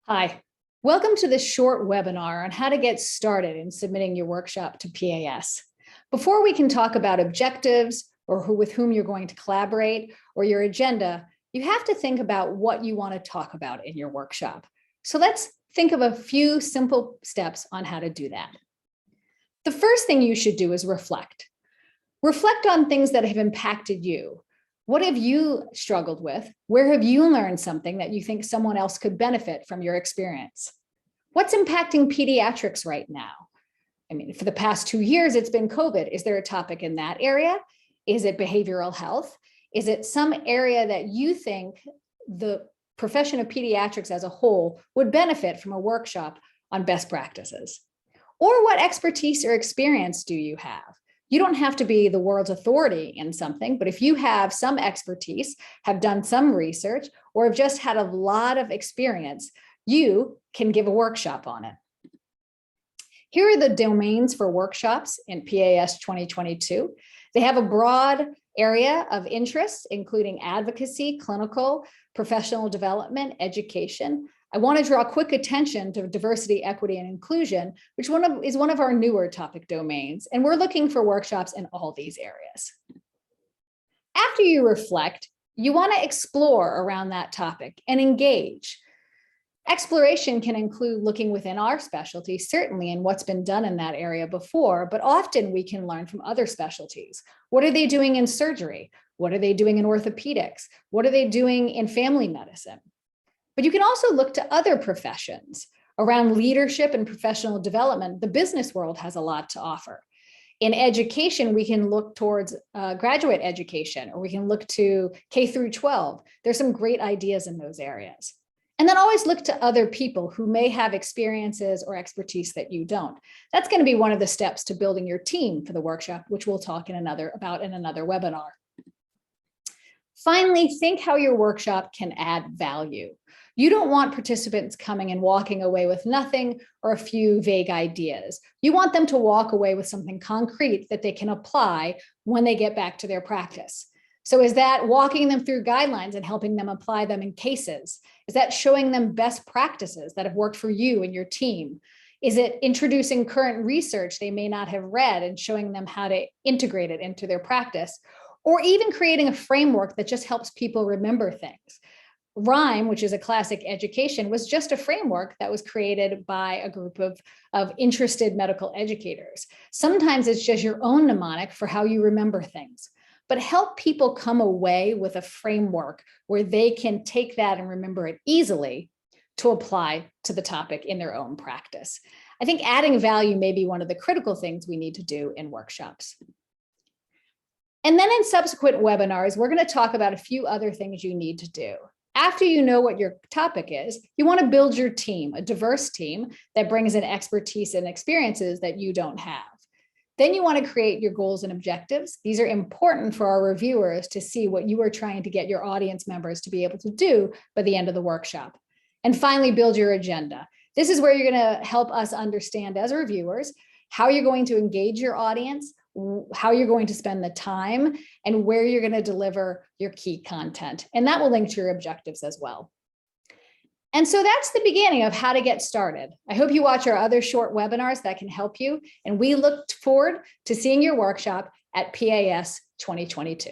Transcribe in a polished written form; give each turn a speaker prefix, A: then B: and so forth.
A: Hi, welcome to this short webinar on how to get started in submitting your workshop to PAS. Before we can talk about objectives or with whom you're going to collaborate or your agenda, you have to think about what you want to talk about in your workshop. So let's think of a few simple steps on how to do that. The first thing you should do is reflect. Reflect on things that have impacted you. What have you struggled with? Where have you learned something that you think someone else could benefit from your experience? What's impacting pediatrics right now? I mean, for the past 2 years, it's been COVID. Is there a topic in that area? Is it behavioral health? Is it some area that you think the profession of pediatrics as a whole would benefit from a workshop on best practices? Or what expertise or experience do you have? You don't have to be the world's authority in something, but if you have some expertise, have done some research, or have just had a lot of experience, you can give a workshop on it. Here are the domains for workshops in PAS 2022. They have a broad area of interest, including advocacy, clinical, professional development, education. I want to draw quick attention to diversity, equity, and inclusion, which is one of our newer topic domains, and we're looking for workshops in all these areas. After you reflect, you want to explore around that topic and engage. Exploration can include looking within our specialty, certainly, in what's been done in that area before, but often we can learn from other specialties. What are they doing in surgery? What are they doing in orthopedics? What are they doing in family medicine? But you can also look to other professions around leadership and professional development. The business world has a lot to offer. In education, we can look towards graduate education, or we can look to K through 12. There's some great ideas in those areas. And then always look to other people who may have experiences or expertise that you don't. That's going to be one of the steps to building your team for the workshop, which we'll talk about in another webinar. Finally, think how your workshop can add value. You don't want participants coming and walking away with nothing or a few vague ideas. You want them to walk away with something concrete that they can apply when they get back to their practice. So is that walking them through guidelines and helping them apply them in cases? Is that showing them best practices that have worked for you and your team? Is it introducing current research they may not have read and showing them how to integrate it into their practice? Or even creating a framework that just helps people remember things? RHYME, which is a classic education, was just a framework that was created by a group of interested medical educators. Sometimes it's just your own mnemonic for how you remember things, but help people come away with a framework where they can take that and remember it easily to apply to the topic in their own practice. I think adding value may be one of the critical things we need to do in workshops. And then in subsequent webinars, we're going to talk about a few other things you need to do. After you know what your topic is, you want to build your team, a diverse team that brings in expertise and experiences that you don't have. Then you want to create your goals and objectives. These are important for our reviewers to see what you are trying to get your audience members to be able to do by the end of the workshop. And finally, build your agenda. This is where you're going to help us understand as reviewers how you're going to engage your audience, how you're going to spend the time, and where you're going to deliver your key content. And that will link to your objectives as well. And so that's the beginning of how to get started. I hope you watch our other short webinars that can help you. And we look forward to seeing your workshop at PAS 2022.